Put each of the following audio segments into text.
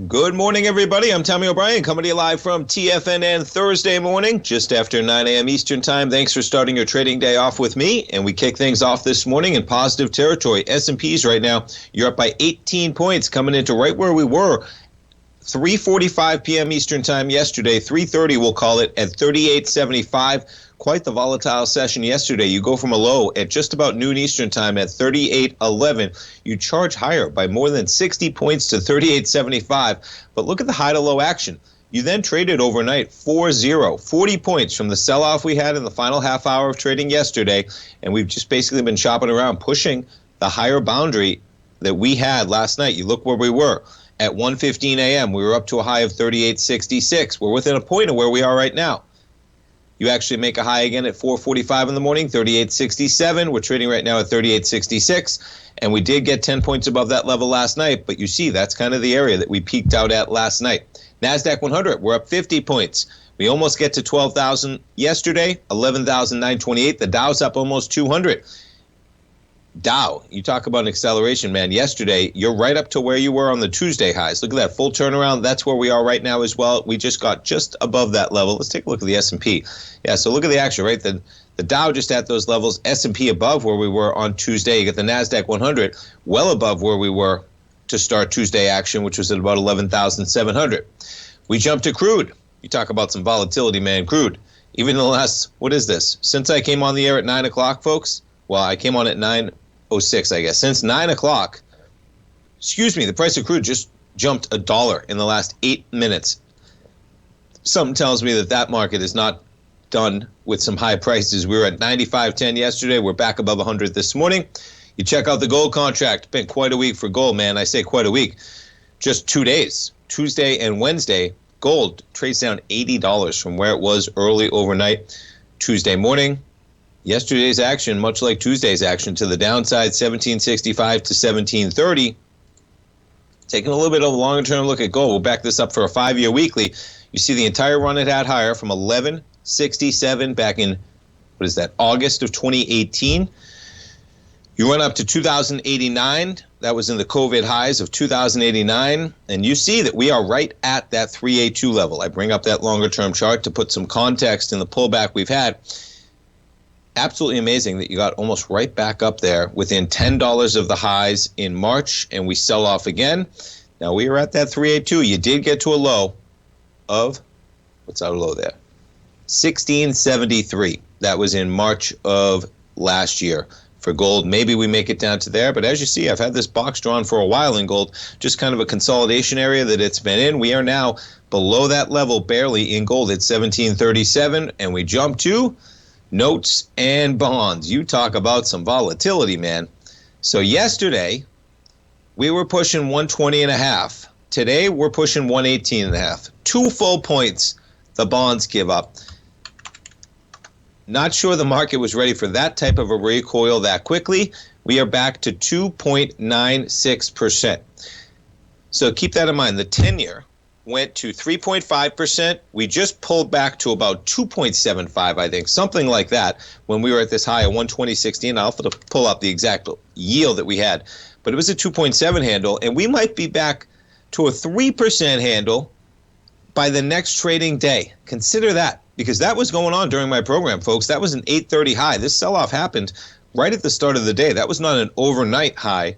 Good morning, everybody. I'm Tommy O'Brien, coming to you live from TFNN Thursday morning, just after 9 a.m. Eastern Time. Thanks for starting your trading day off with me. And we kick things off this morning in positive territory. S&Ps right now, you're up by 18 points, coming into right where we were. 3:45 p.m. Eastern Time yesterday, 3:30 we'll call it, at 38.75. Quite the volatile session yesterday. You go from a low at just about noon Eastern Time at 38.11. You charge higher by more than 60 points to 38.75. But look at the high to low action. You then traded overnight 4-0, 40 points from the sell-off we had in the final half hour of trading yesterday. And we've just basically been shopping around, pushing the higher boundary that we had last night. You look where we were. At 1:15 a.m., we were up to a high of 38.66. We're within a point of where we are right now. You actually make a high again at 4:45 in the morning, 38.67. We're trading right now at 38.66. And we did get 10 points above that level last night. But you see, that's kind of the area that we peaked out at last night. NASDAQ 100, we're up 50 points. We almost get to 12,000 yesterday, 11,928. The Dow's up almost 200. Dow, you talk about an acceleration, man. Yesterday, you're right up to where you were on the Tuesday highs. Look at that full turnaround. That's where we are right now as well. We just got just above that level. Let's take a look at the S&P. Yeah, so look at the action, right? The Dow just at those levels. S&P above where we were on Tuesday. You get the NASDAQ 100 well above where we were to start Tuesday action, which was at about 11,700. We jumped to crude. You talk about some volatility, man. Crude, even in the last, what is this? Since I came on the air at 9 o'clock, folks, well, I came on at 9:06, I guess. Since 9 o'clock, the price of crude just jumped $1 in the last 8 minutes. Something tells me that market is not done with some high prices. We were at 95.10 yesterday. We're back above 100 this morning. You check out the gold contract. Been quite a week for gold, man. I say quite a week. Just 2 days, Tuesday and Wednesday, gold trades down $80 from where it was early overnight Tuesday morning. Yesterday's action, much like Tuesday's action, to the downside, 1765 to 1730. Taking a little bit of a longer-term look at gold, we'll back this up for a 5-year weekly. You see the entire run it had higher from 1167 back in, August of 2018. You run up to 2089. That was in the COVID highs of 2089. And you see that we are right at that 382 level. I bring up that longer-term chart to put some context in the pullback we've had. Absolutely amazing that you got almost right back up there within $10 of the highs in March, and we sell off again. Now we are at that 382. You did get to a low of, what's our low there? 1673. That was in March of last year for gold. Maybe we make it down to there, but as you see, I've had this box drawn for a while in gold, just kind of a consolidation area that it's been in. We are now below that level barely in gold at 1737, and we jump to notes and bonds. You talk about some volatility, man. So yesterday, we were pushing 120.5. Today, we're pushing 118.5. 2 full points the bonds give up. Not sure the market was ready for that type of a recoil that quickly. We are back to 2.96%. So keep that in mind. The 10-year went to 3.5%. We just pulled back to about 2.75, I think, something like that, when we were at this high of 120.16. I'll have to pull up the exact yield that we had, but it was a 2.7 handle, and we might be back to a 3% handle by the next trading day. Consider that, because that was going on during my program, folks. That was an 8:30 high. This sell-off happened right at the start of the day. That was not an overnight high.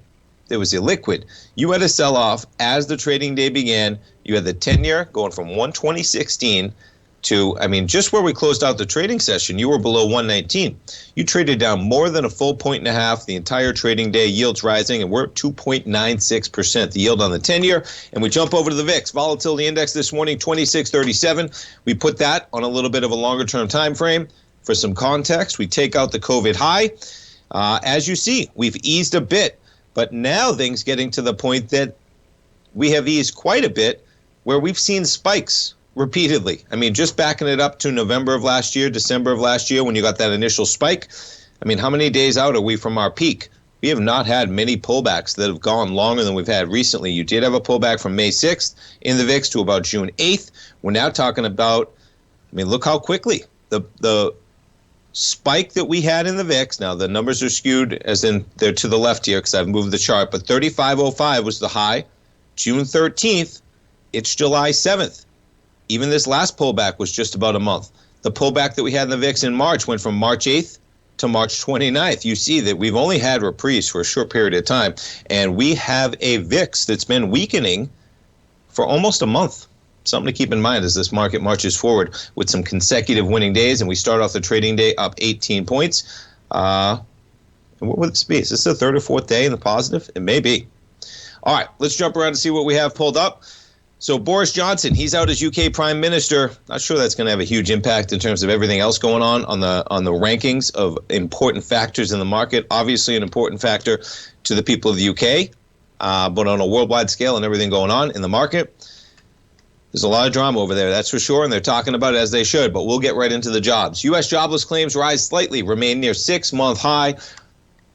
It was illiquid. You had a sell-off as the trading day began. You had the 10-year going from 120.16 to, just where we closed out the trading session, you were below 119. You traded down more than a full 1.5 the entire trading day. Yields rising, and we're at 2.96%, the yield on the 10-year. And we jump over to the VIX. Volatility index this morning, 2637. We put that on a little bit of a longer-term time frame. For some context, we take out the COVID high. As you see, we've eased a bit. But now things getting to the point that we have eased quite a bit, where we've seen spikes repeatedly. Just backing it up to November of last year, December of last year, when you got that initial spike. How many days out are we from our peak? We have not had many pullbacks that have gone longer than we've had recently. You did have a pullback from May 6th in the VIX to about June 8th. We're now talking about, look how quickly the spike that we had in the VIX. Now, the numbers are skewed, as in they're to the left here because I've moved the chart, but 35.05 was the high. June 13th, It's July 7th. Even this last pullback was just about a month. The pullback that we had in the VIX in March went from March 8th to March 29th. You see that we've only had reprieve for a short period of time, and we have a VIX that's been weakening for almost a month. Something to keep in mind as this market marches forward with some consecutive winning days, and we start off the trading day up 18 points. And what would this be? Is this the third or fourth day in the positive? It may be. All right, let's jump around and see what we have pulled up. So Boris Johnson, he's out as UK Prime Minister. Not sure that's going to have a huge impact in terms of everything else going on the rankings of important factors in the market. Obviously an important factor to the people of the UK, but on a worldwide scale and everything going on in the market, there's a lot of drama over there, that's for sure, and they're talking about it as they should, but we'll get right into the jobs. U.S. jobless claims rise slightly, remain near 6-month high.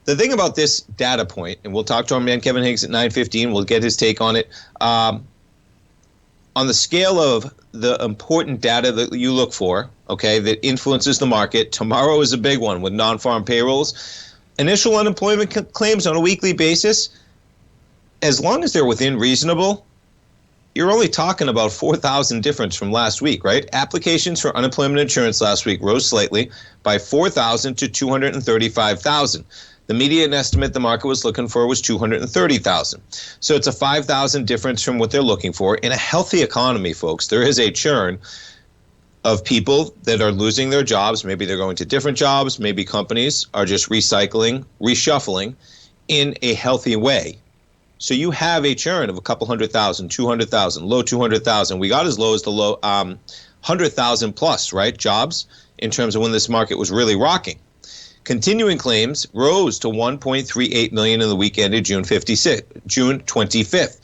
The thing about this data point, and we'll talk to our man Kevin Hincks at 9:15, we'll get his take on it. On the scale of the important data that you look for, okay, that influences the market, tomorrow is a big one with non-farm payrolls. Initial unemployment claims on a weekly basis, as long as they're within reasonable, you're only talking about 4,000 difference from last week, right? Applications for unemployment insurance last week rose slightly by 4,000 to 235,000. The median estimate the market was looking for was 230,000. So it's a 5,000 difference from what they're looking for. In a healthy economy, folks, there is a churn of people that are losing their jobs. Maybe they're going to different jobs. Maybe companies are just recycling, reshuffling in a healthy way. So you have a churn of a couple 100,000, 200,000, low 200,000. We got as low as the low 100,000 plus, right, jobs in terms of when this market was really rocking. Continuing claims rose to 1.38 million in the week ended June 25th.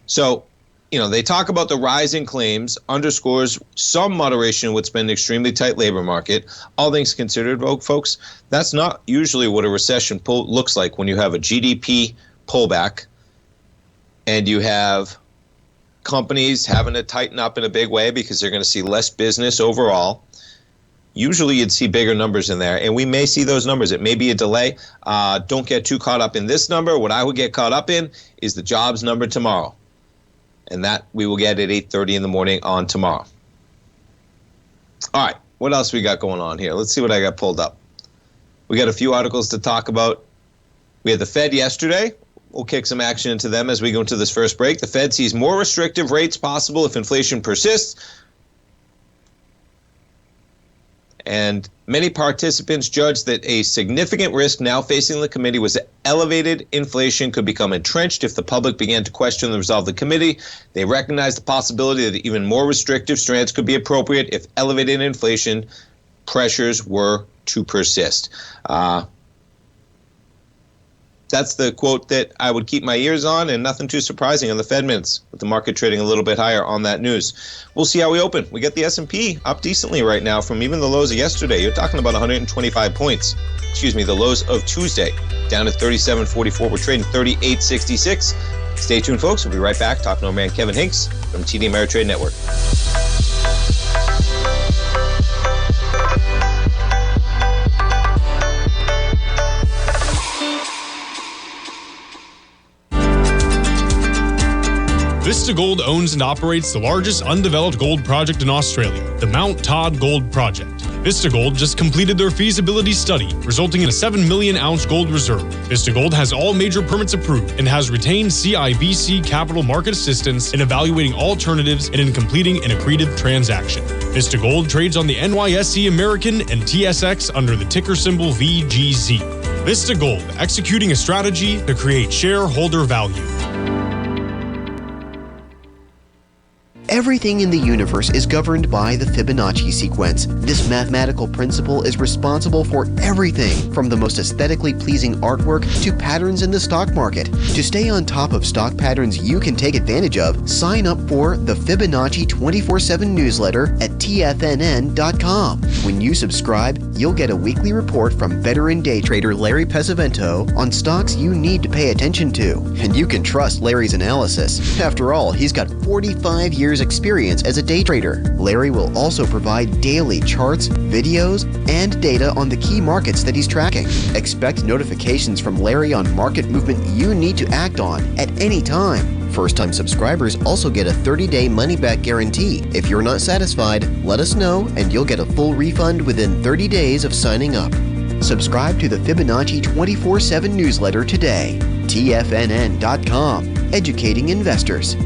So, they talk about the rise in claims underscores some moderation in what's been an extremely tight labor market. All things considered, folks, that's not usually what a recession looks like when you have a GDP pullback and you have companies having to tighten up in a big way because they're going to see less business overall. Usually you'd see bigger numbers in there, and we may see those numbers. It may be a delay. Don't get too caught up in this number. What I would get caught up in is the jobs number tomorrow, and that we will get at 8:30 in the morning on tomorrow. All right, what else we got going on here? Let's see what I got pulled up. We got a few articles to talk about. We had the Fed yesterday. We'll kick some action into them as we go into this first break. The Fed sees more restrictive rates possible if inflation persists. And many participants judged that a significant risk now facing the committee was that elevated inflation could become entrenched if the public began to question the result of the committee. They recognized the possibility that even more restrictive strands could be appropriate if elevated inflation pressures were to persist. That's the quote that I would keep my ears on, and nothing too surprising on the Fed minutes, with the market trading a little bit higher on that news. We'll see how we open. We get the S&P up decently right now from even the lows of yesterday. You're talking about 125 points. The lows of Tuesday, down at 37.44. We're trading 38.66. Stay tuned, folks. We'll be right back talking to our man Kevin Hincks from TD Ameritrade Network. Vista Gold owns and operates the largest undeveloped gold project in Australia, the Mount Todd Gold Project. Vista Gold just completed their feasibility study, resulting in a 7 million ounce gold reserve. Vista Gold has all major permits approved and has retained CIBC capital market assistance in evaluating alternatives and in completing an accretive transaction. Vista Gold trades on the NYSE American and TSX under the ticker symbol VGZ. Vista Gold, executing a strategy to create shareholder value. Everything in the universe is governed by the Fibonacci sequence. This mathematical principle is responsible for everything from the most aesthetically pleasing artwork to patterns in the stock market. To stay on top of stock patterns you can take advantage of, sign up for the Fibonacci 24/7 newsletter at TFNN.com. When you subscribe, you'll get a weekly report from veteran day trader Larry Pesavento on stocks you need to pay attention to. And you can trust Larry's analysis. After all, he's got 45 years experience as a day trader. Larry will also provide daily charts, videos, and data on the key markets that he's tracking. Expect notifications from Larry on market movement you need to act on at any time. First-time subscribers also get a 30-day money-back guarantee. If you're not satisfied, let us know and you'll get a full refund within 30 days of signing up. Subscribe to the Fibonacci 24/7 newsletter today. TFNN.com, educating investors.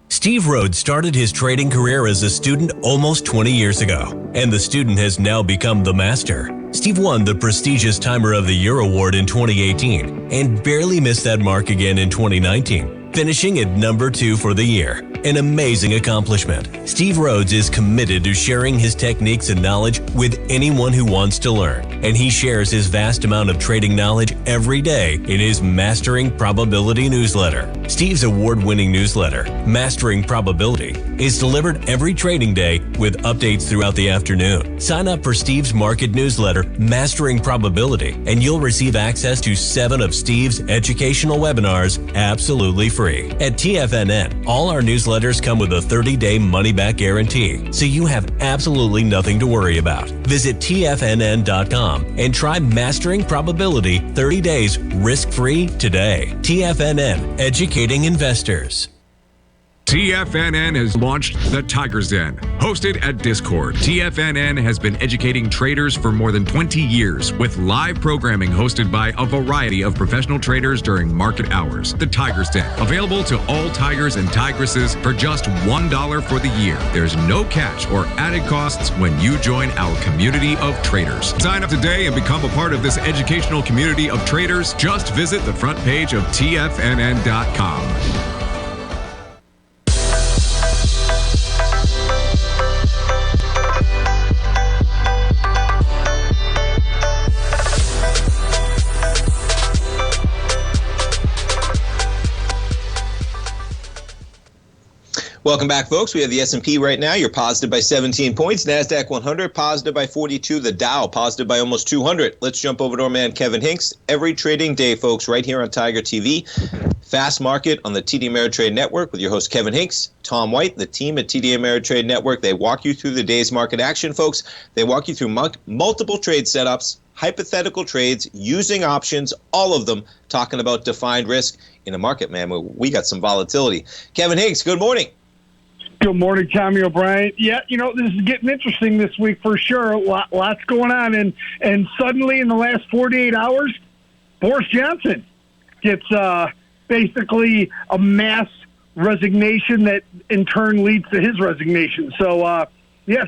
Steve Rhodes started his trading career as a student almost 20 years ago, and the student has now become the master. Steve won the prestigious Timer of the Year award in 2018 and barely missed that mark again in 2019, finishing at number 2 for the year. An amazing accomplishment. Steve Rhodes is committed to sharing his techniques and knowledge with anyone who wants to learn, and he shares his vast amount of trading knowledge every day in his Mastering Probability newsletter. Steve's award-winning newsletter, Mastering Probability, is delivered every trading day with updates throughout the afternoon. Sign up for Steve's market newsletter, Mastering Probability, and you'll receive access to 7 of Steve's educational webinars absolutely free. At TFNN, all our newsletters come with a 30-day money-back guarantee, so you have absolutely nothing to worry about. Visit TFNN.com and try Mastering Probability 30 days risk-free today. TFNN, educating investors. TFNN has launched the Tiger's Den. Hosted at Discord, TFNN has been educating traders for more than 20 years with live programming hosted by a variety of professional traders during market hours. The Tiger's Den, available to all tigers and tigresses for just $1 for the year. There's no catch or added costs when you join our community of traders. Sign up today and become a part of this educational community of traders. Just visit the front page of TFNN.com. Welcome back, folks. We have the S&P right now. You're positive by 17 points. NASDAQ 100 positive by 42. The Dow positive by almost 200. Let's jump over to our man, Kevin Hincks. Every trading day, folks, right here on Tiger TV. Fast Market on the TD Ameritrade Network with your host, Kevin Hincks, Tom White, the team at TD Ameritrade Network. They walk you through the day's market action, folks. They walk you through multiple trade setups, hypothetical trades, using options, all of them talking about defined risk in a market, man. We got some volatility. Kevin Hincks, good morning. Good morning, Tommy O'Brien. Yeah, this is getting interesting this week for sure. Lots going on. And suddenly in the last 48 hours, Boris Johnson gets basically a mass resignation that in turn leads to his resignation. So,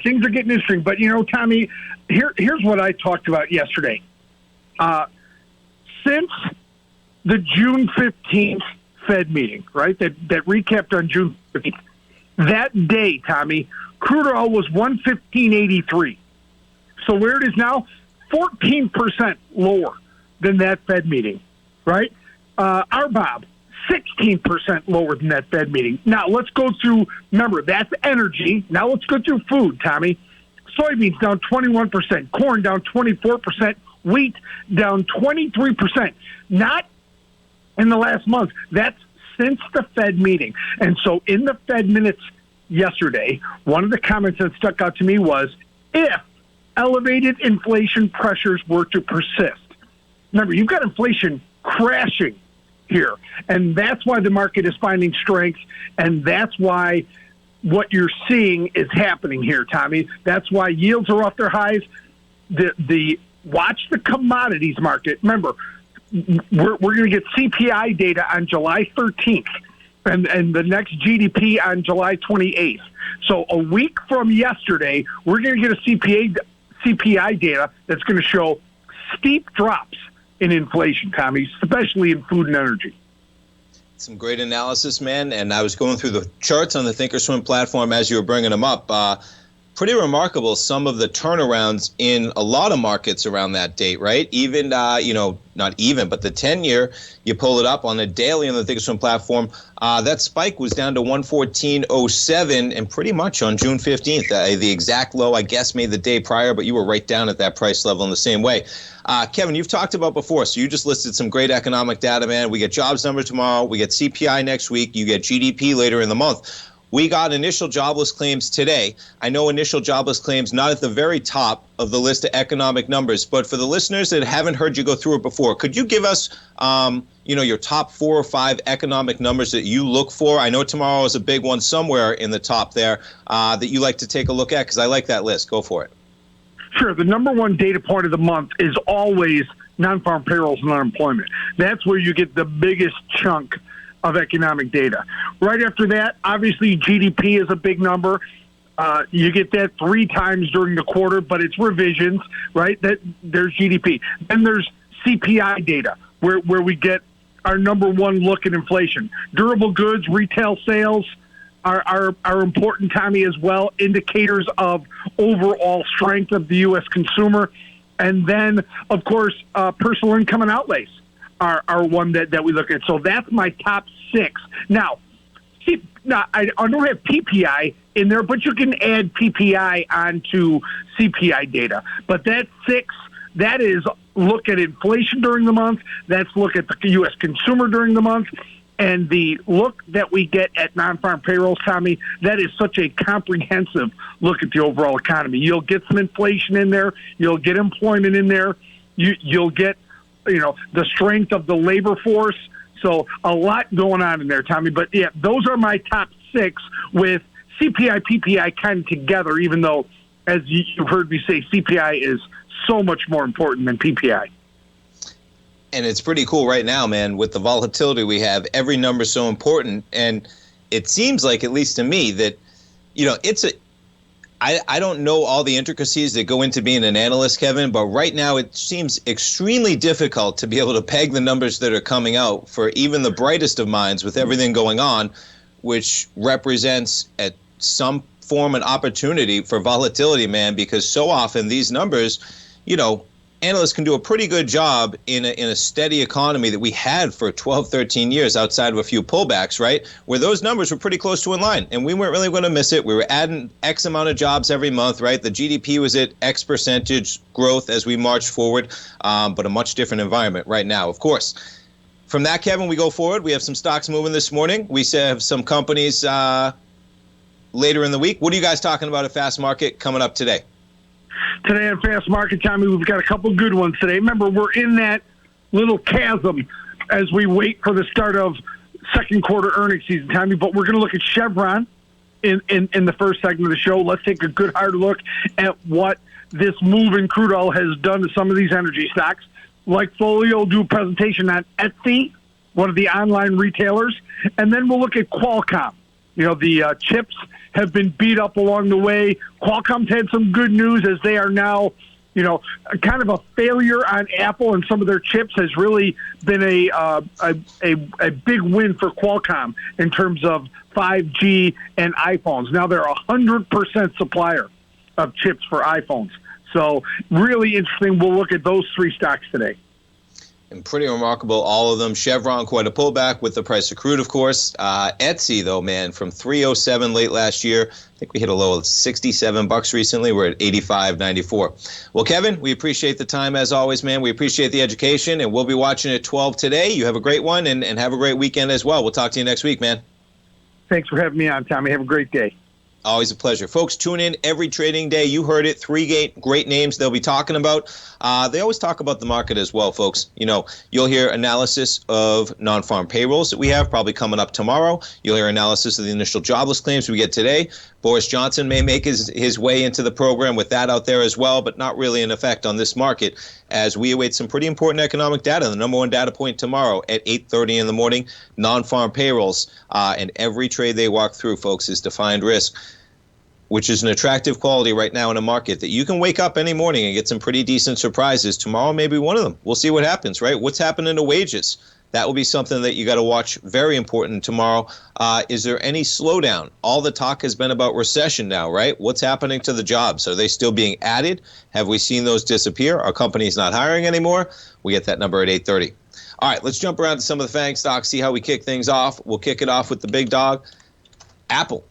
things are getting interesting. But, Tommy, here's what I talked about yesterday. Since the June 15th Fed meeting, right, that recapped on June 15th, that day, Tommy, crude oil was 115.83. So where it is now, 14% lower than that Fed meeting, right? RBOB, 16% lower than that Fed meeting. Now, let's go through, remember, that's energy. Now let's go through food, Tommy. Soybeans down 21%, corn down 24%, wheat down 23%. Not in the last month. That's since the Fed meeting. And so in the Fed minutes yesterday, one of the comments that stuck out to me was, if elevated inflation pressures were to persist. Remember, you've got inflation crashing here, and that's why the market is finding strength, and that's why what you're seeing is happening here, Tommy. That's why yields are off their highs. Watch the commodities market. Remember, we're going to get CPI data on July 13th and the next GDP on July 28th. So a week from yesterday, we're going to get a CPI data that's going to show steep drops in inflation, Tommy, especially in food and energy. Some great analysis, man. And I was going through the charts on the Thinkorswim platform as you were bringing them up. Pretty remarkable, some of the turnarounds in a lot of markets around that date, right? Even, not even, but the 10-year, you pull it up on a daily on the Thinkorswim platform, that spike was down to 114.07, and pretty much on June 15th, the exact low, I guess, made the day prior, but you were right down at that price level in the same way. Kevin, you've talked about before, so you just listed some great economic data, man. We get jobs numbers tomorrow, we get CPI next week, you get GDP later in the month. We got initial jobless claims today. I know initial jobless claims not at the very top of the list of economic numbers, but for the listeners that haven't heard you go through it before, could you give us, your top 4 or 5 economic numbers that you look for? I know tomorrow is a big one somewhere in the top there that you like to take a look at, because I like that list. Go for it. Sure. The number one data point of the month is always non-farm payrolls and unemployment. That's where you get the biggest chunk of economic data. Right after that, obviously, GDP is a big number. You get that 3 times during the quarter, but it's revisions, right? That there's GDP. Then there's CPI data, where we get our number one look at inflation. Durable goods, retail sales are important, Tommy, as well. Indicators of overall strength of the U.S. consumer. And then, of course, personal income and outlays are one that we look at. So that's my top 6. Now, I don't have PPI in there, but you can add PPI onto CPI data. But that 6, that is look at inflation during the month. That's look at the U.S. consumer during the month. And the look that we get at non-farm payrolls, Tommy, that is such a comprehensive look at the overall economy. You'll get some inflation in there. You'll get employment in there. You'll get the strength of the labor force. So a lot going on in there, Tommy. But, yeah, those are my top 6 with CPI, PPI kind of together, even though, as you've heard me say, CPI is so much more important than PPI. And it's pretty cool right now, man, with the volatility we have. Every number is so important. And it seems like, at least to me, that, I don't know all the intricacies that go into being an analyst, Kevin, but right now it seems extremely difficult to be able to peg the numbers that are coming out for even the brightest of minds with everything going on, which represents at some form an opportunity for volatility, man, because so often these numbers, analysts can do a pretty good job in a steady economy that we had for 12, 13 years outside of a few pullbacks, right? Where those numbers were pretty close to in line, and we weren't really going to miss it. We were adding X amount of jobs every month, right? The GDP was at X percentage growth as we marched forward, but a much different environment right now, of course. From that, Kevin, we go forward. We have some stocks moving this morning. We have some companies later in the week. What are you guys talking about at Fast Market coming up today? Today on Fast Market, Tommy, we've got a couple good ones today. Remember, we're in that little chasm as we wait for the start of second quarter earnings season, Tommy, but we're going to look at Chevron in the first segment of the show. Let's take a good hard look at what this move in crude oil has done to some of these energy stocks. Like Folio will do a presentation on Etsy, one of the online retailers, and then we'll look at Qualcomm. The chips have been beat up along the way. Qualcomm's had some good news as they are now, kind of a failure on Apple and some of their chips has really been a big win for Qualcomm in terms of 5G and iPhones. Now they're 100% supplier of chips for iPhones. So really interesting. We'll look at those 3 stocks today. And pretty remarkable, all of them. Chevron, quite a pullback with the price of crude, of course. Etsy, though, man, from $307 late last year. I think we hit a low of $67 recently. We're at $85.94. Well, Kevin, we appreciate the time as always, man. We appreciate the education, and we'll be watching at 12 today. You have a great one, and have a great weekend as well. We'll talk to you next week, man. Thanks for having me on, Tommy. Have a great day. Always a pleasure. Folks, tune in every trading day. You heard it. 3 great names they'll be talking about. They always talk about the market as well, folks. You'll hear analysis of non-farm payrolls that we have probably coming up tomorrow. You'll hear analysis of the initial jobless claims we get today. Boris Johnson may make his way into the program with that out there as well, but not really an effect on this market as we await some pretty important economic data. The number one data point tomorrow at 8:30 in the morning, non-farm payrolls. And every trade they walk through, folks, is defined risk, which is an attractive quality right now in a market that you can wake up any morning and get some pretty decent surprises. Tomorrow may be one of them. We'll see what happens, right? What's happening to wages? That will be something that you got to watch. Very important tomorrow. Is there any slowdown? All the talk has been about recession now, right? What's happening to the jobs? Are they still being added? Have we seen those disappear? Are companies not hiring anymore? We get that number at 8:30. All right, let's jump around to some of the FANG stocks, see how we kick things off. We'll kick it off with the big dog, Apple.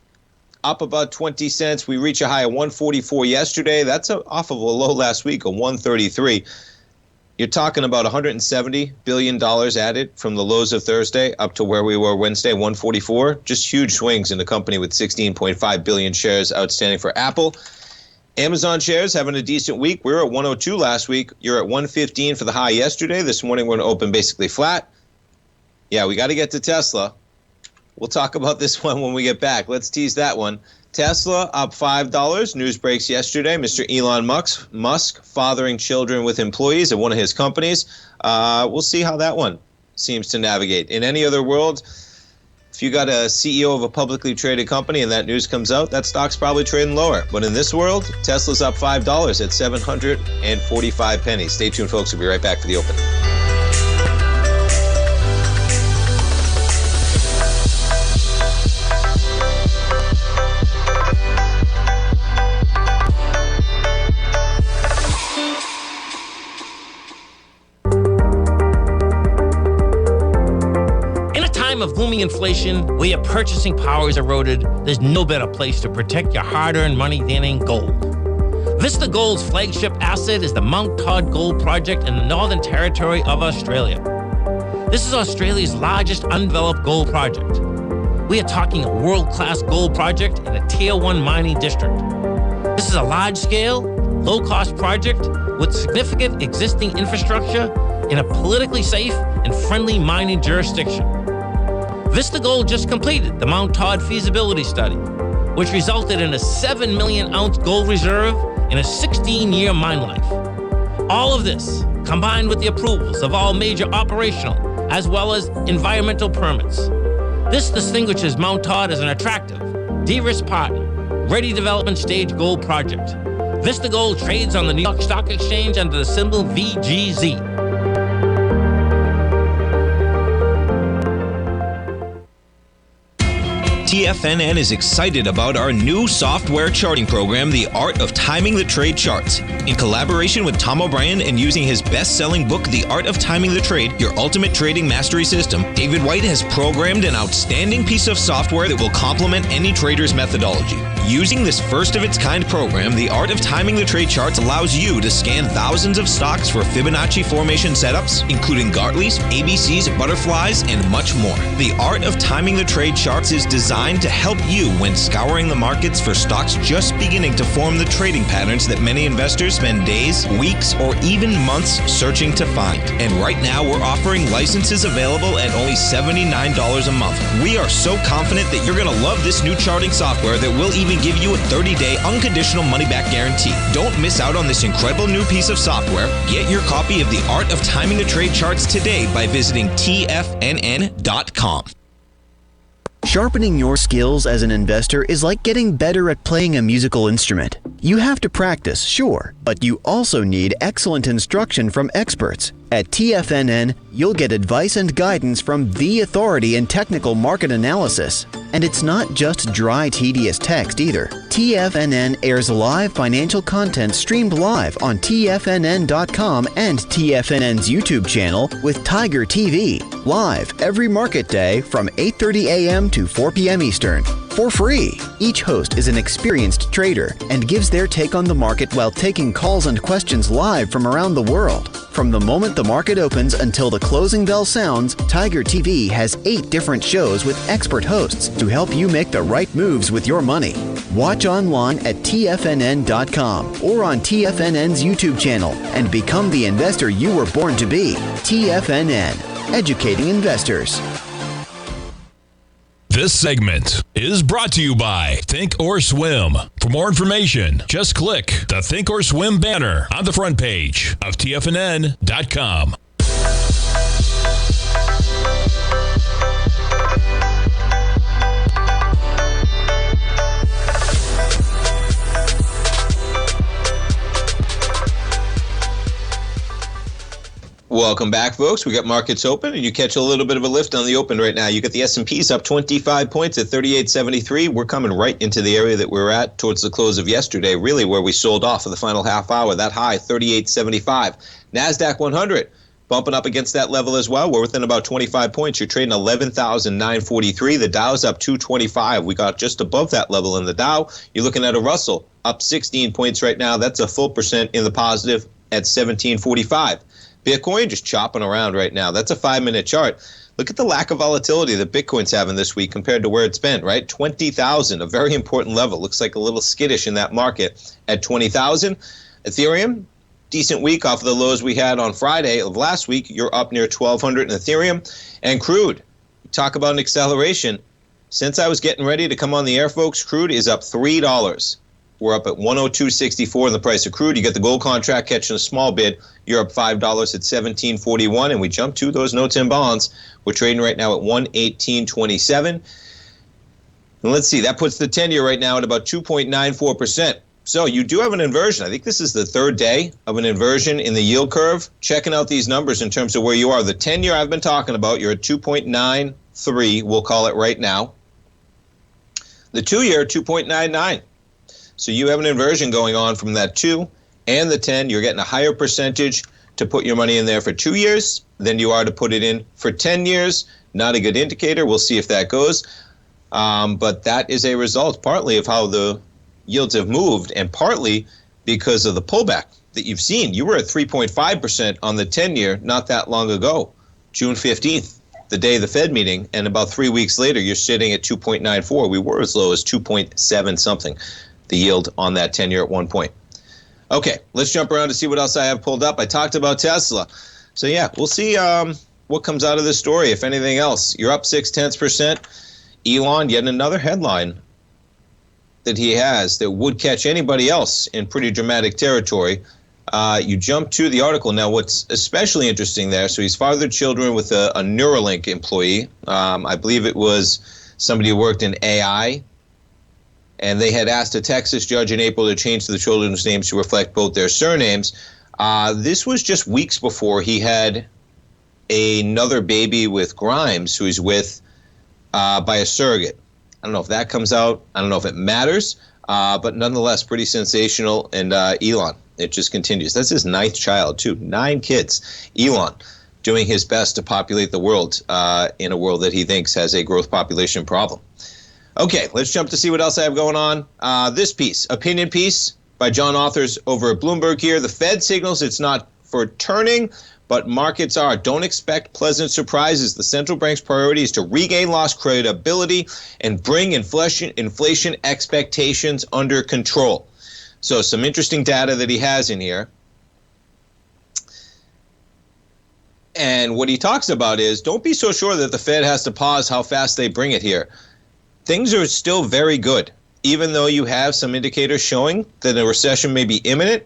Up about 20 cents. We reach a high of 144 yesterday. That's off of a low last week of 133. You're talking about $170 billion added from the lows of Thursday up to where we were Wednesday, 144. Just huge swings in the company with 16.5 billion shares outstanding for Apple. Amazon shares having a decent week. We were at 102 last week. You're at 115 for the high yesterday. This morning we're going to open basically flat. Yeah, we got to get to Tesla. We'll talk about this one when we get back. Let's tease that one. Tesla up $5. News breaks yesterday. Mr. Elon Musk fathering children with employees at one of his companies. We'll see how that one seems to navigate. In any other world, if you got a CEO of a publicly traded company and that news comes out, that stock's probably trading lower. But in this world, Tesla's up $5 at 745 pennies. Stay tuned, folks. We'll be right back for the open. Of booming inflation, where your purchasing power is eroded, there's no better place to protect your hard-earned money than in gold. Vista Gold's flagship asset is the Mount Todd Gold Project in the Northern Territory of Australia. This is Australia's largest undeveloped gold project. We are talking a world-class gold project in a Tier 1 mining district. This is a large-scale, low-cost project with significant existing infrastructure in a politically safe and friendly mining jurisdiction. Vista Gold just completed the Mount Todd feasibility study, which resulted in a 7 million ounce gold reserve and a 16-year mine life. All of this, combined with the approvals of all major operational as well as environmental permits. This distinguishes Mount Todd as an attractive, de-risk partner, ready development stage gold project. Vista Gold trades on the New York Stock Exchange under the symbol VGZ. TFNN is excited about our new software charting program, The Art of Timing the Trade Charts. In collaboration with Tom O'Brien and using his best-selling book, The Art of Timing the Trade, Your Ultimate Trading Mastery System, David White has programmed an outstanding piece of software that will complement any trader's methodology. Using this first-of-its-kind program, The Art of Timing the Trade Charts allows you to scan thousands of stocks for Fibonacci formation setups, including Gartley's, ABC's, butterflies, and much more. The Art of Timing the Trade Charts is designed to help you when scouring the markets for stocks just beginning to form the trading patterns that many investors spend days, weeks, or even months searching to find. And right now, we're offering licenses available at only $79 a month. We are so confident that you're going to love this new charting software that will even give you a 30-day unconditional money-back guarantee. Don't miss out on this incredible new piece of software. Get your copy of The Art of Timing the Trade Charts today by visiting TFNN.com. Sharpening your skills as an investor is like getting better at playing a musical instrument. You have to practice, sure, but you also need excellent instruction from experts. At TFNN, you'll get advice and guidance from the authority in technical market analysis. And it's not just dry, tedious text either. TFNN airs live financial content streamed live on TFNN.com and TFNN's YouTube channel with Tiger TV, live every market day from 8:30 a.m. to 4 p.m. Eastern. For free. Each host is an experienced trader and gives their take on the market while taking calls and questions live from around the world. From the moment the market opens until the closing bell sounds, Tiger TV has 8 different shows with expert hosts to help you make the right moves with your money. Watch online at TFNN.com or on TFNN's YouTube channel and become the investor you were born to be. TFNN, educating investors. This segment is brought to you by Thinkorswim. For more information, just click the Thinkorswim banner on the front page of TFNN.com. Welcome back, folks. We got markets open, and you catch a little bit of a lift on the open right now. You got the S&Ps up 25 points at 38.73. We're coming right into the area that we were at towards the close of yesterday, really where we sold off for the final half hour. That high, 38.75. NASDAQ 100 bumping up against that level as well. We're within about 25 points. You're trading 11,943. The Dow's up 225. We got just above that level in the Dow. You're looking at a Russell up 16 points right now. That's a full percent in the positive at 1745. Bitcoin just chopping around right now. That's a 5-minute chart. Look at the lack of volatility that Bitcoin's having this week compared to where it's been, right? 20,000, a very important level. Looks like a little skittish in that market at 20,000. Ethereum, decent week off of the lows we had on Friday of last week. You're up near 1,200 in Ethereum. And crude, talk about an acceleration. Since I was getting ready to come on the air, folks, crude is up $3. We're up at 102.64 in the price of crude. You get the gold contract catching a small bid. You're up $5 at 17.41, and we jump to those notes and bonds. We're trading right now at 118.27. And let's see, that puts the 10-year right now at about 2.94%. So you do have an inversion. I think this is the third day of an inversion in the yield curve. Checking out these numbers in terms of where you are. The 10-year I've been talking about, you're at 2.93, we'll call it right now. The 2-year, 2.99. So you have an inversion going on from that 2 and the 10. You're getting a higher percentage to put your money in there for 2 years than you are to put it in for 10 years. Not a good indicator. We'll see if that goes. But that is a result partly of how the yields have moved and partly because of the pullback that you've seen. You were at 3.5% on the 10-year not that long ago, June 15th, the day of the Fed meeting, and about 3 weeks later, you're sitting at 2.94. We were as low as 2.7 something. The yield on that 10-year at one point. Okay, let's jump around to see what else I have pulled up. I talked about Tesla. So, yeah, we'll see what comes out of this story, if anything else. You're up 0.6%. Elon, yet another headline that he has that would catch anybody else in pretty dramatic territory. You jump to the article. Now, what's especially interesting there, so he's fathered children with a Neuralink employee. I believe it was somebody who worked in AI. And they had asked a Texas judge in April to change the children's names to reflect both their surnames. This was just weeks before he had another baby with Grimes, who he's with by a surrogate. I don't know if that comes out. I don't know if it matters. But nonetheless, pretty sensational. And Elon, it just continues. That's his 9th child, too. 9 kids. Elon doing his best to populate the world in a world that he thinks has a growth population problem. Okay, let's jump to see what else I have going on. This piece, opinion piece by John Authors over at Bloomberg here. The Fed signals it's not for turning, but markets are. Don't expect pleasant surprises. The central bank's priority is to regain lost credibility and bring inflation expectations under control. So some interesting data that he has in here. And what he talks about is don't be so sure that the Fed has to pause how fast they bring it here. Things are still very good. Even though you have some indicators showing that a recession may be imminent,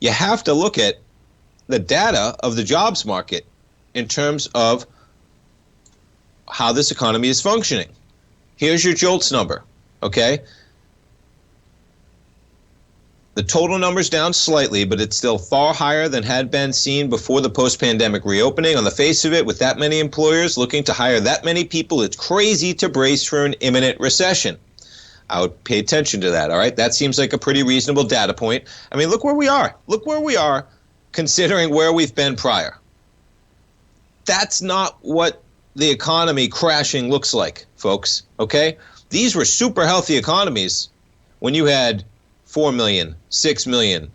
you have to look at the data of the jobs market in terms of how this economy is functioning. Here's your JOLTS number, okay? The total number's down slightly, but it's still far higher than had been seen before the post-pandemic reopening. On the face of it, with that many employers looking to hire that many people, it's crazy to brace for an imminent recession. I would pay attention to that, all right? That seems like a pretty reasonable data point. I mean, look where we are. Look where we are considering where we've been prior. That's not what the economy crashing looks like, folks, okay? These were super healthy economies when you had 4 million, 6 million,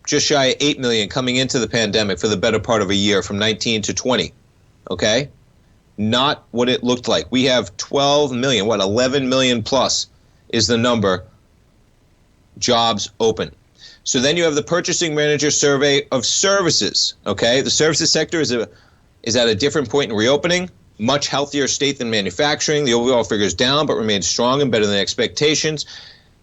just shy of 8 million coming into the pandemic for the better part of a year from 19 to 20, okay? Not what it looked like. We have 12 million, 11 million plus is the number jobs open. So then you have the Purchasing Manager Survey of Services, okay? The services sector is at a different point in reopening, much healthier state than manufacturing. The overall figure is down but remains strong and better than expectations.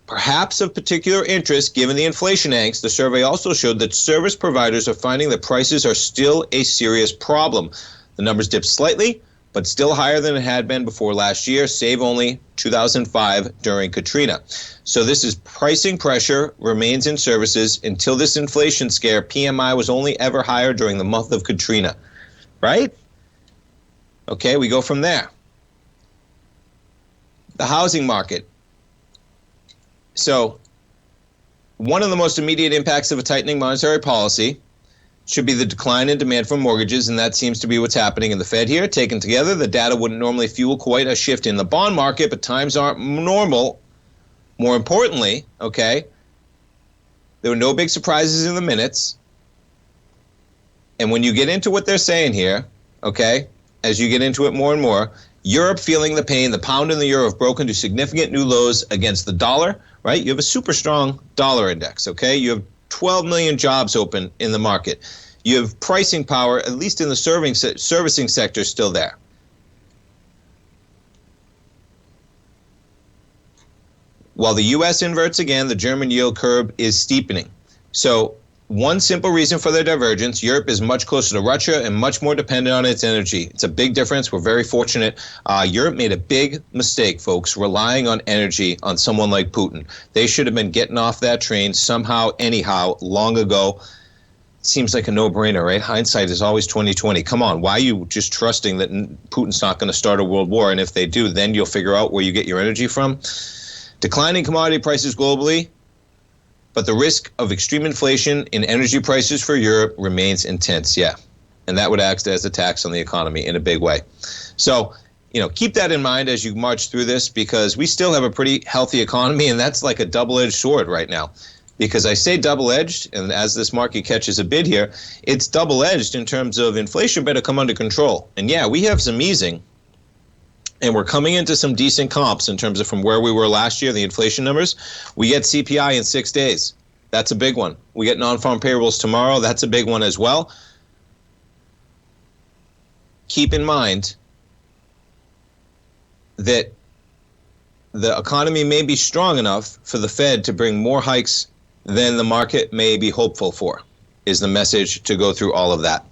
Perhaps of particular interest, given the inflation angst, the survey also showed that service providers are finding that prices are still a serious problem. The numbers dipped slightly, but still higher than it had been before last year, save only 2005 during Katrina. So this is pricing pressure remains in services until this inflation scare. PMI was only ever higher during the month of Katrina, right? Okay, we go from there. The housing market. So one of the most immediate impacts of a tightening monetary policy should be the decline in demand for mortgages, and that seems to be what's happening in the Fed here. Taken together, the data wouldn't normally fuel quite a shift in the bond market, but times aren't normal. More importantly, okay, there were no big surprises in the minutes. And when you get into what they're saying here, okay, as you get into it more and more, Europe feeling the pain, the pound and the euro have broken to significant new lows against the dollar, right? You have a super strong dollar index, okay? You have 12 million jobs open in the market. You have pricing power, at least in the servicing sector, still there. While the U.S. inverts again, the German yield curve is steepening. So one simple reason for their divergence, Europe is much closer to Russia and much more dependent on its energy. It's a big difference. We're very fortunate. Europe made a big mistake, folks, relying on energy on someone like Putin. They should have been getting off that train somehow, anyhow, long ago. It seems like a no-brainer, right? Hindsight is always 20/20. Come on, why are you just trusting that Putin's not going to start a world war? And if they do, then you'll figure out where you get your energy from. Declining commodity prices globally, but the risk of extreme inflation in energy prices for Europe remains intense, yeah. And that would act as a tax on the economy in a big way. So, keep that in mind as you march through this, because we still have a pretty healthy economy, and that's like a double-edged sword right now. Because I say double-edged, and as this market catches a bid here, it's double-edged in terms of inflation better come under control. And yeah, we have some easing, and we're coming into some decent comps in terms of from where we were last year, the inflation numbers. We get CPI in 6 days. That's a big one. We get non-farm payrolls tomorrow. That's a big one as well. Keep in mind that the economy may be strong enough for the Fed to bring more hikes than the market may be hopeful for, is the message to go through all of that.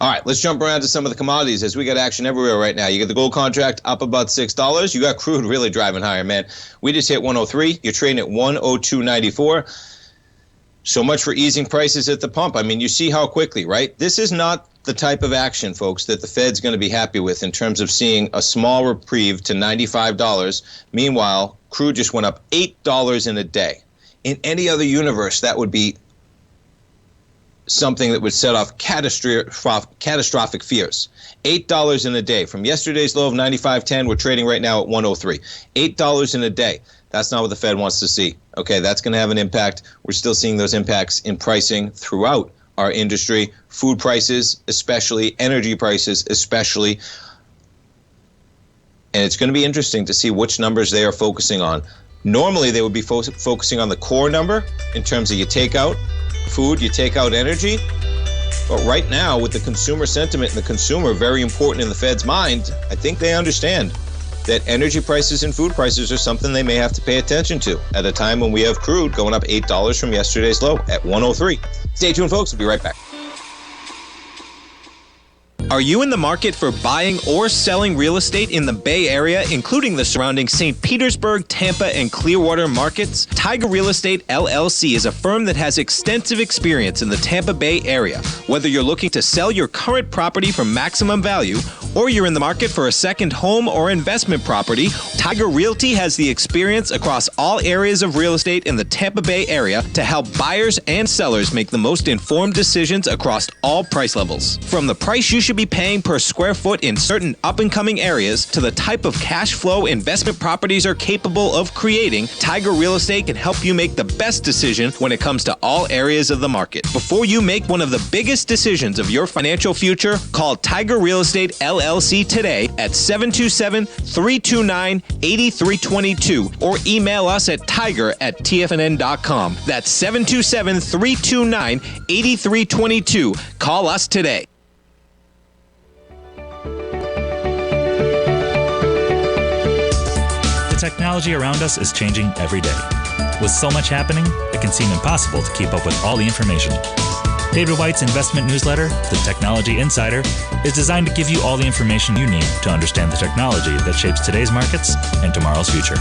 All right, let's jump around to some of the commodities as we got action everywhere right now. You get the gold contract up about $6. You got crude really driving higher, man. We just hit 103. You're trading at 102.94. So much for easing prices at the pump. I mean, you see how quickly, right? This is not the type of action, folks, that the Fed's going to be happy with in terms of seeing a small reprieve to $95. Meanwhile, crude just went up $8 in a day. In any other universe, that would be something that would set off catastrophic fears. $8 in a day. From yesterday's low of 95.10, we're trading right now at 103. $8 in a day. That's not what the Fed wants to see. Okay, that's going to have an impact. We're still seeing those impacts in pricing throughout our industry. Food prices, especially. Energy prices, especially. And it's going to be interesting to see which numbers they are focusing on. Normally, they would be focusing on the core number in terms of you take out food, you take out energy. But right now, with the consumer sentiment and the consumer very important in the Fed's mind, I think they understand that energy prices and food prices are something they may have to pay attention to at a time when we have crude going up $8 from yesterday's low at 103. Stay tuned, folks. We'll be right back. Are you in the market for buying or selling real estate in the Bay Area, including the surrounding St. Petersburg, Tampa, and Clearwater markets? Tiger Real Estate LLC is a firm that has extensive experience in the Tampa Bay area. Whether you're looking to sell your current property for maximum value, or you're in the market for a second home or investment property, Tiger Realty has the experience across all areas of real estate in the Tampa Bay area to help buyers and sellers make the most informed decisions across all price levels. From the price you should be paying per square foot in certain up-and-coming areas to the type of cash flow investment properties are capable of creating, Tiger Real Estate can help you make the best decision when it comes to all areas of the market. Before you make one of the biggest decisions of your financial future, call Tiger Real Estate LLC today at 727-329-8322 or email us at tiger@tfnn.com. That's 727-329-8322. Call us today. The technology around us is changing every day. With so much happening, it can seem impossible to keep up with all the information. David White's investment newsletter, The Technology Insider, is designed to give you all the information you need to understand the technology that shapes today's markets and tomorrow's future.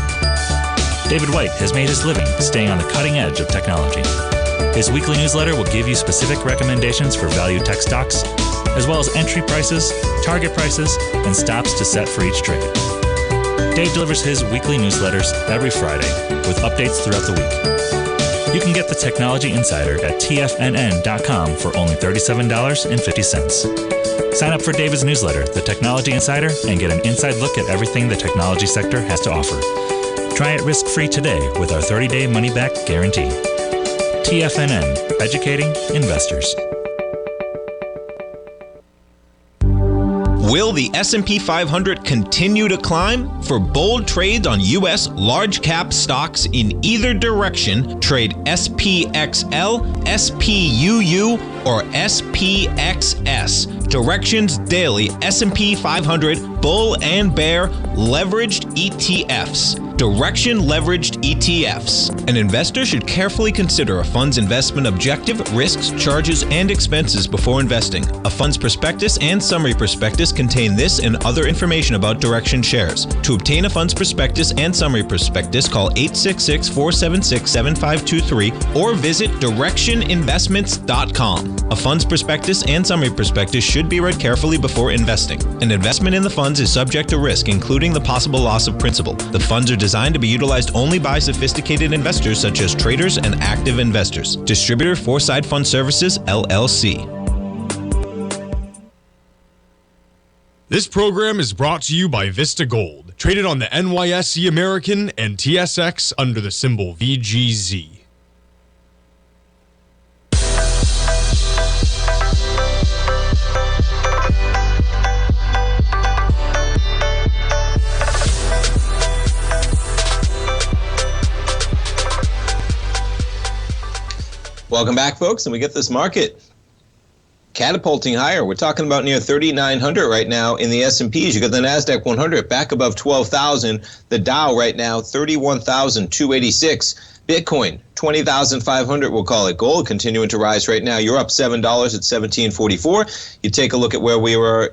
David White has made his living staying on the cutting edge of technology. His weekly newsletter will give you specific recommendations for value tech stocks, as well as entry prices, target prices, and stops to set for each trade. Dave delivers his weekly newsletters every Friday with updates throughout the week. You can get the Technology Insider at TFNN.com for only $37.50. Sign up for David's newsletter, The Technology Insider, and get an inside look at everything the technology sector has to offer. Try it risk-free today with our 30-day money-back guarantee. TFNN, educating investors. Will the S&P 500 continue to climb? For bold trades on U.S. large cap stocks in either direction, trade SPXL, SPUU, or SPXS. Directions Daily S&P 500 Bull and Bear Leveraged ETFs. Direction Leveraged ETFs. An investor should carefully consider a fund's investment objective, risks, charges, and expenses before investing. A fund's prospectus and summary prospectus contain this and other information about Direction shares. To obtain a fund's prospectus and summary prospectus, call 866-476-7523 or visit directioninvestments.com. A fund's prospectus and summary prospectus should be read carefully before investing. An investment in the funds is subject to risk, including the possible loss of principal. The funds are designed to be utilized only by sophisticated investors such as traders and active investors. Distributor Foreside Fund Services, LLC. This program is brought to you by Vista Gold, traded on the NYSE American and TSX under the symbol VGZ. Welcome back, folks, and we get this market catapulting higher. We're talking about near 3,900 right now in the S&Ps. You got the NASDAQ 100 back above 12,000. The Dow right now 31,286. Bitcoin 20,500, we'll call it. Gold continuing to rise right now. You're up $7 at 1744. You take a look at where we are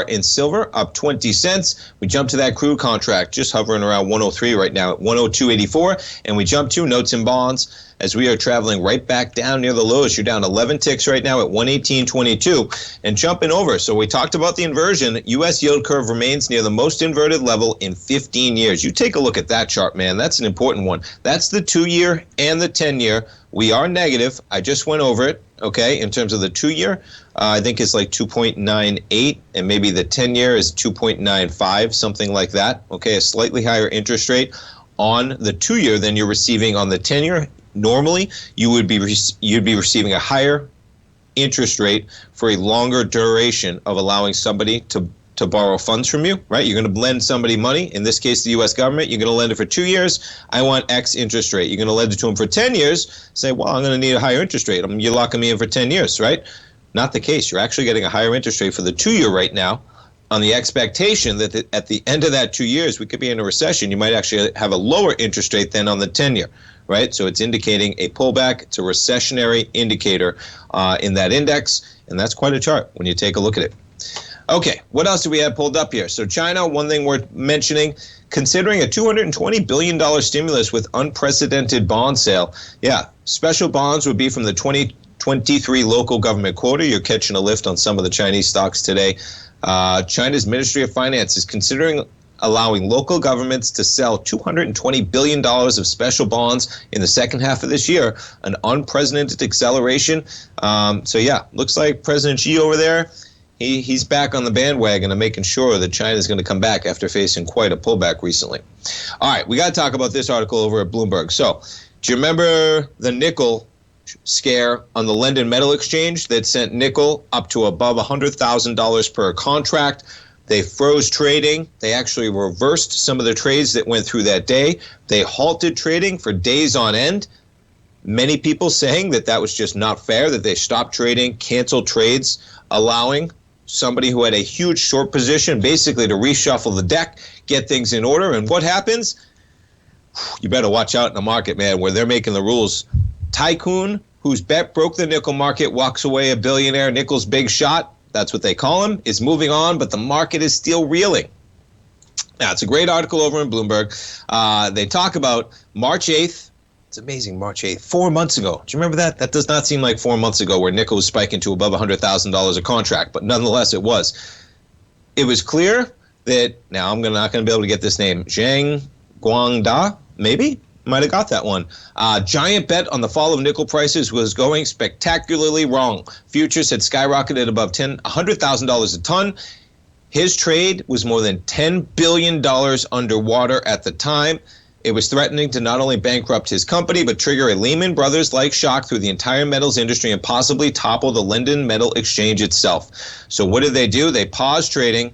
in silver, up 20 cents. We jump to that crude contract, just hovering around 103 right now at 102.84. And we jump to notes and bonds as we are traveling right back down near the lows. You're down 11 ticks right now at 118.22 and jumping over. So we talked about the inversion. U.S. yield curve remains near the most inverted level in 15 years. You take a look at that chart, man. That's an important one. That's the 2-year and the 10-year. We are negative. I just went over it, okay, in terms of the 2-year. I think it's like 2.98, and maybe the 10-year is 2.95, something like that. Okay, a slightly higher interest rate on the 2-year than you're receiving on the 10-year. Normally, you'd be receiving a higher interest rate for a longer duration of allowing somebody to borrow funds from you, right? You're going to lend somebody money, in this case, the U.S. government. You're going to lend it for 2 years. I want X interest rate. You're going to lend it to them for 10 years. Say, well, I'm going to need a higher interest rate. You're locking me in for 10 years, right? Not the case. You're actually getting a higher interest rate for the 2-year right now on the expectation that at the end of that 2 years, we could be in a recession. You might actually have a lower interest rate than on the 10-year, right? So it's indicating a pullback. It's a recessionary indicator in that index, and that's quite a chart when you take a look at it. Okay, what else do we have pulled up here? So China, one thing worth mentioning, considering a $220 billion stimulus with unprecedented bond sale. Yeah, special bonds would be from the 2023 local government quota. You're catching a lift on some of the Chinese stocks today. China's Ministry of Finance is considering allowing local governments to sell $220 billion of special bonds in the second half of this year, an unprecedented acceleration. So yeah, looks like President Xi over there, he's back on the bandwagon and making sure that China is going to come back after facing quite a pullback recently. All right, we got to talk about this article over at Bloomberg. So, do you remember the nickel scare on the London Metal Exchange that sent nickel up to above $100,000 per contract? They froze trading. They actually reversed some of the trades that went through that day. They halted trading for days on end. Many people saying that that was just not fair, that they stopped trading, canceled trades, allowing somebody who had a huge short position basically to reshuffle the deck, get things in order. And what happens? You better watch out in the market, man, where they're making the rules. Tycoon, whose bet broke the nickel market, walks away a billionaire. Nickel's big shot, that's what they call him, is moving on, but the market is still reeling. Now, it's a great article over in Bloomberg. They talk about March 8th. It's amazing, March 8th, 4 months ago. Do you remember that? That does not seem like 4 months ago where nickel was spiking to above $100,000 a contract, but nonetheless it was. It was clear that, now I'm not going to be able to get this name, Zhang Guangda, maybe? Might have got that one. Giant bet on the fall of nickel prices was going spectacularly wrong. Futures had skyrocketed above $100,000 a ton. His trade was more than $10 billion underwater at the time. It was threatening to not only bankrupt his company, but trigger a Lehman Brothers-like shock through the entire metals industry and possibly topple the London Metal Exchange itself. So what did they do? They paused trading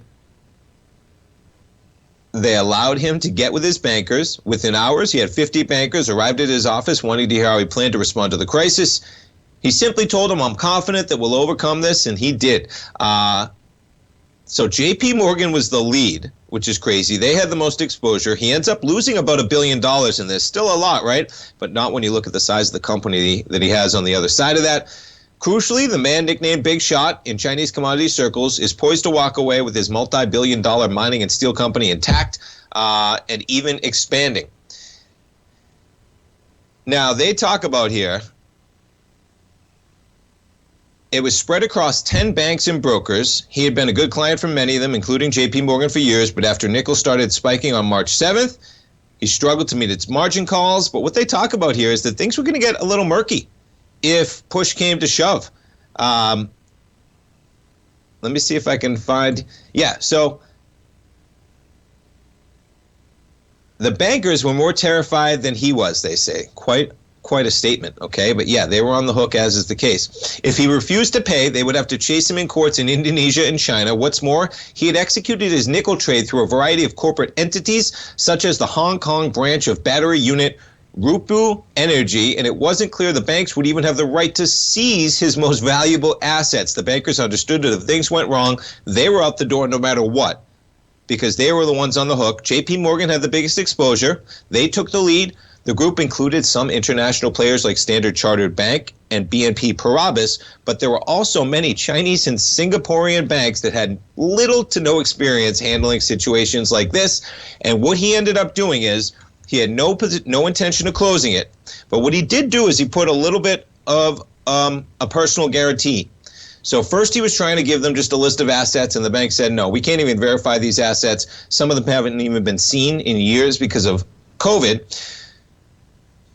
They allowed him to get with his bankers. Within hours, he had 50 bankers arrived at his office wanting to hear how he planned to respond to the crisis. He simply told them, I'm confident that we'll overcome this, and he did. So JP Morgan was the lead, which is crazy. They had the most exposure. He ends up losing about $1 billion in this. Still a lot, right? But not when you look at the size of the company that he has on the other side of that. Crucially, the man nicknamed Big Shot in Chinese commodity circles is poised to walk away with his multi-billion-dollar mining and steel company intact and even expanding. Now, they talk about here, it was spread across 10 banks and brokers. He had been a good client for many of them, including JP Morgan for years, but after nickel started spiking on March 7th, he struggled to meet its margin calls. But what they talk about here is that things were going to get a little murky if push came to shove. Let me see if I can find... Yeah, so the bankers were more terrified than he was, they say. Quite a statement, okay? But yeah, they were on the hook, as is the case. If he refused to pay, they would have to chase him in courts in Indonesia and China. What's more, he had executed his nickel trade through a variety of corporate entities, such as the Hong Kong branch of battery unit Rupu Energy, and it wasn't clear the banks would even have the right to seize his most valuable assets. The bankers understood that if things went wrong, they were out the door no matter what, because they were the ones on the hook. JP Morgan had the biggest exposure. They took the lead. The group included some international players like Standard Chartered Bank and BNP Paribas, but there were also many Chinese and Singaporean banks that had little to no experience handling situations like this. And what he ended up doing is he had no intention of closing it. But what he did do is he put a little bit of a personal guarantee. So first he was trying to give them just a list of assets, and the bank said, no, we can't even verify these assets. Some of them haven't even been seen in years because of COVID.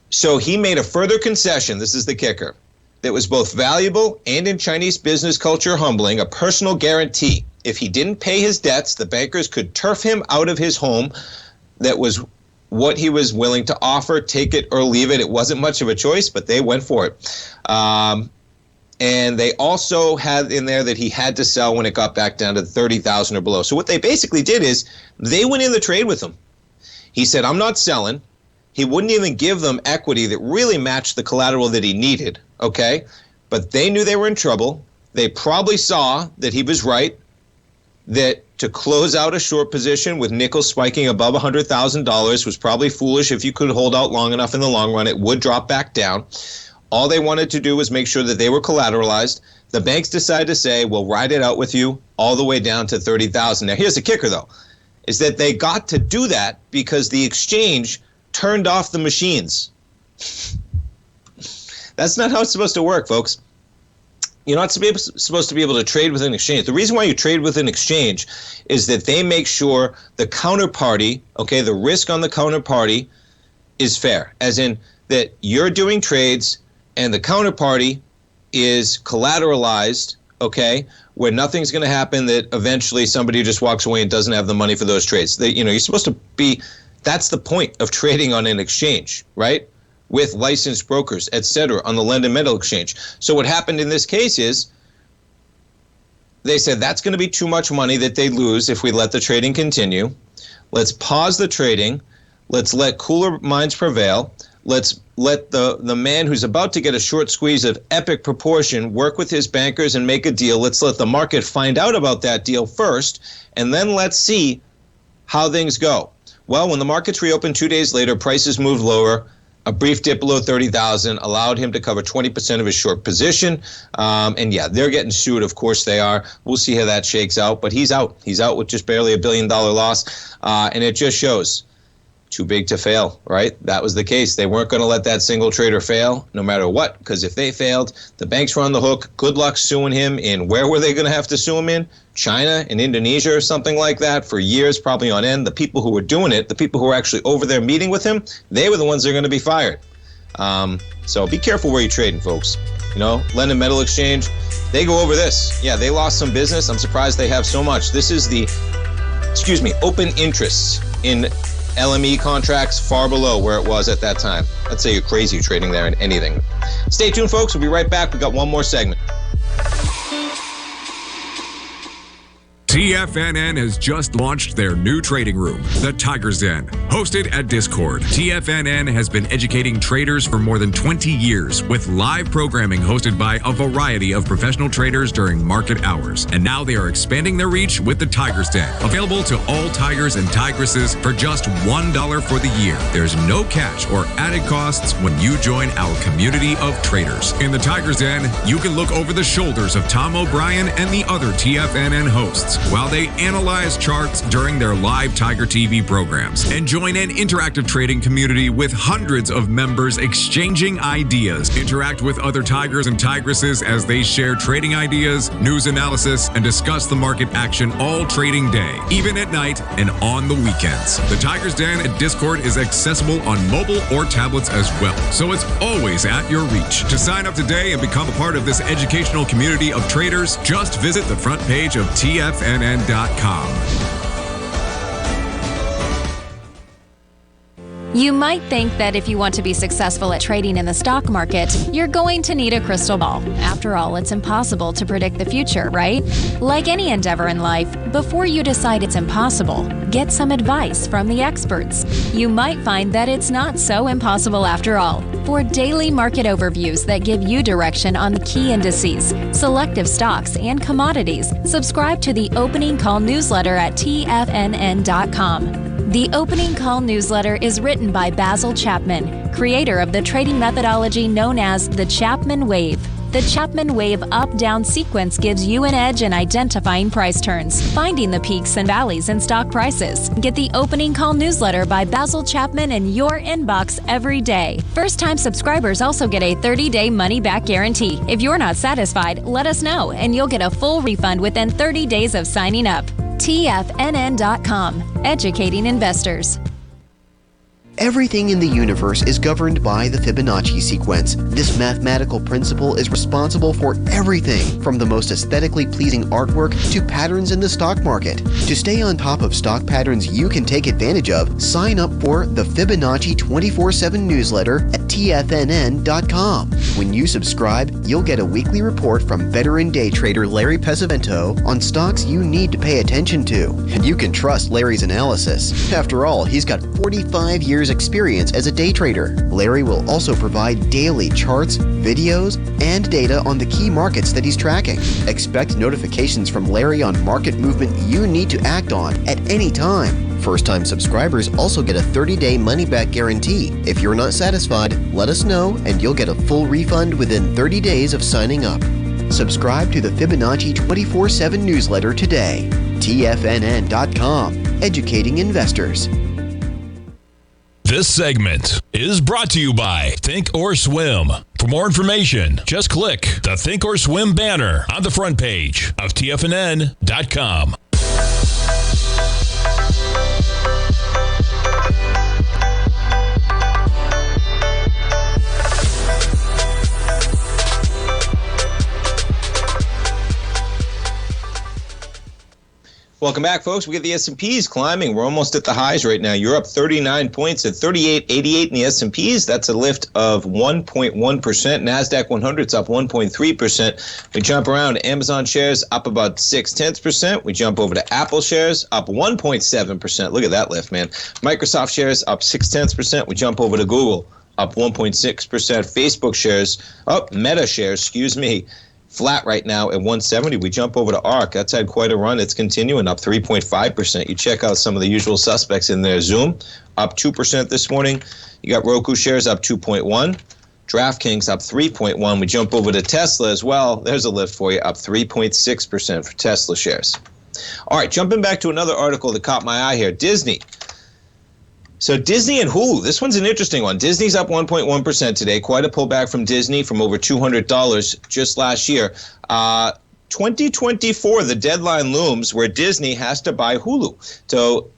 So he made a further concession, this is the kicker, that was both valuable and in Chinese business culture humbling, a personal guarantee. If he didn't pay his debts, the bankers could turf him out of his home. That was what he was willing to offer, take it or leave it. It wasn't much of a choice, but they went for it. And they also had in there that he had to sell when it got back down to 30,000 or below. So what they basically did is they went in the trade with him. He said, I'm not selling. He wouldn't even give them equity that really matched the collateral that he needed, okay? But they knew they were in trouble. They probably saw that he was right, that to close out a short position with nickel spiking above $100,000 was probably foolish. If you could hold out long enough in the long run, it would drop back down. All they wanted to do was make sure that they were collateralized. The banks decided to say, we'll ride it out with you all the way down to 30,000. Now, here's the kicker, though, is that they got to do that because the exchange turned off the machines. That's not how it's supposed to work, folks. You're not supposed to be able to trade with an exchange. The reason why you trade with an exchange is that they make sure the counterparty, okay, the risk on the counterparty is fair, as in that you're doing trades and the counterparty is collateralized, okay, where nothing's going to happen that eventually somebody just walks away and doesn't have the money for those trades. You're supposed to be, that's the point of trading on an exchange, right? With licensed brokers, et cetera, on the London Metal Exchange. So what happened in this case is they said that's going to be too much money that they lose if we let the trading continue. Let's pause the trading. Let's let cooler minds prevail. Let's let the man who's about to get a short squeeze of epic proportion work with his bankers and make a deal. Let's let the market find out about that deal first, and then let's see how things go. Well, when the markets reopened 2 days later, prices moved lower. A brief dip below 30,000 allowed him to cover 20% of his short position. And yeah, they're getting sued. Of course they are. We'll see how that shakes out. But he's out. He's out with just barely $1 billion loss. And it just shows too big to fail, right? That was the case. They weren't going to let that single trader fail no matter what, because if they failed, the banks were on the hook. Good luck suing him in, where were they going to have to sue him in? China and Indonesia or something like that for years, probably on end. The people who were doing it, the people who were actually over there meeting with him, they were the ones that are going to be fired. So be careful where you're trading, folks. London Metal Exchange, they go over this. Yeah, they lost some business. I'm surprised they have so much. This is the, open interests in LME contracts far below where it was at that time. I'd say you're crazy trading there in anything. Stay tuned, folks. We'll be right back. We got one more segment. TFNN has just launched their new trading room, the Tiger's Den. Hosted at Discord, TFNN has been educating traders for more than 20 years with live programming hosted by a variety of professional traders during market hours. And now they are expanding their reach with the Tiger's Den, available to all tigers and tigresses for just $1 for the year. There's no catch or added costs when you join our community of traders. In the Tiger's Den, you can look over the shoulders of Tom O'Brien and the other TFNN hosts while they analyze charts during their live Tiger TV programs, and join an interactive trading community with hundreds of members exchanging ideas. Interact with other tigers and tigresses as they share trading ideas, news analysis, and discuss the market action all trading day, even at night and on the weekends. The Tiger's Den at Discord is accessible on mobile or tablets as well, so it's always at your reach. To sign up today and become a part of this educational community of traders, just visit the front page of TFNN.com. You might think that if you want to be successful at trading in the stock market, you're going to need a crystal ball. After all, it's impossible to predict the future, right? Like any endeavor in life, before you decide it's impossible, get some advice from the experts. You might find that it's not so impossible after all. For daily market overviews that give you direction on the key indices, selective stocks, and commodities, subscribe to the Opening Call newsletter at TFNN.com. The Opening Call newsletter is written by Basil Chapman, creator of the trading methodology known as the Chapman Wave. The Chapman Wave up-down sequence gives you an edge in identifying price turns, finding the peaks and valleys in stock prices. Get the Opening Call newsletter by Basil Chapman in your inbox every day. First-time subscribers also get a 30-day money-back guarantee. If you're not satisfied, let us know, and you'll get a full refund within 30 days of signing up. TFNN.com, educating investors. Everything in the universe is governed by the Fibonacci sequence. This mathematical principle is responsible for everything from the most aesthetically pleasing artwork to patterns in the stock market. To stay on top of stock patterns you can take advantage of, sign up for the Fibonacci 24/7 newsletter at TFNN.com. When you subscribe, you'll get a weekly report from veteran day trader Larry Pesavento on stocks you need to pay attention to. And you can trust Larry's analysis. After all, he's got 45 years experience as a day trader. Larry will also provide daily charts, videos, and data on the key markets that he's tracking. Expect notifications from Larry on market movement you need to act on at any time. First-time subscribers also get a 30-day money-back guarantee. If you're not satisfied, let us know and you'll get a full refund within 30 days of signing up. Subscribe to the Fibonacci 24/7 newsletter today. TFNN.com, educating investors. This segment is brought to you by Thinkorswim. For more information, just click the Thinkorswim banner on the front page of TFNN.com. Welcome back, folks. We get the S&Ps climbing. We're almost at the highs right now. You're up 39 points at 38.88 in the S&Ps. That's a lift of 1.1%. NASDAQ 100's up 1.3%. We jump around. Amazon shares up about 0.6%. We jump over to Apple shares up 1.7%. Look at that lift, man. Microsoft shares up 0.6%. We jump over to Google up 1.6%. Facebook shares, Meta shares, flat right now at 170. We jump over to ARK. That's had quite a run. It's continuing up 3.5%. You check out some of the usual suspects in there. Zoom up 2% this morning. You got Roku shares up 2.1. DraftKings up 3.1. We jump over to Tesla as well. There's a lift for you, up 3.6% for Tesla shares. All right, jumping back to another article that caught my eye here. Disney. So Disney and Hulu, this one's an interesting one. Disney's up 1.1% today. Quite a pullback from Disney from over $200 just last year. 2024, the deadline looms where Disney has to buy Hulu. So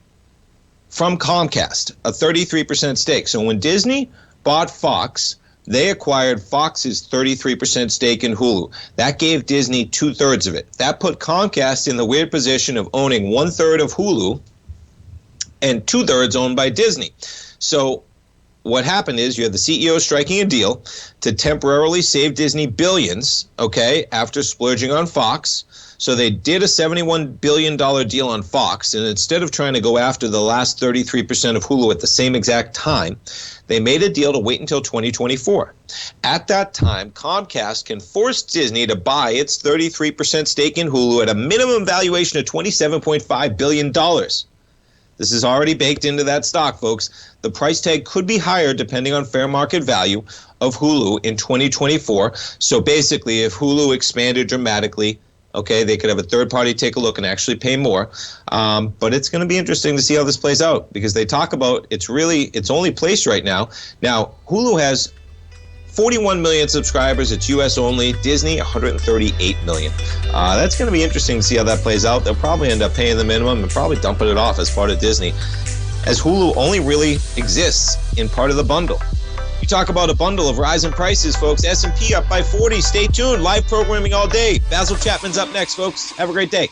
from Comcast, a 33% stake. So when Disney bought Fox, they acquired Fox's 33% stake in Hulu. That gave Disney 2/3 of it. That put Comcast in the weird position of owning 1/3 of Hulu and 2/3 owned by Disney. So what happened is you had the CEO striking a deal to temporarily save Disney billions, okay, after splurging on Fox. So they did a $71 billion deal on Fox, and instead of trying to go after the last 33% of Hulu at the same exact time, they made a deal to wait until 2024. At that time, Comcast can force Disney to buy its 33% stake in Hulu at a minimum valuation of $27.5 billion. This is already baked into that stock, folks. The price tag could be higher depending on fair market value of Hulu in 2024. So basically, if Hulu expanded dramatically, okay, they could have a third party take a look and actually pay more. But it's going to be interesting to see how this plays out, because they talk about it's only placed right now. Now, Hulu has 41 million subscribers. It's U.S. only. Disney, 138 million. That's going to be interesting to see how that plays out. They'll probably end up paying the minimum and probably dumping it off as part of Disney, as Hulu only really exists in part of the bundle. You talk about a bundle of rising prices, folks. S&P up by 40. Stay tuned. Live programming all day. Basil Chapman's up next, folks. Have a great day.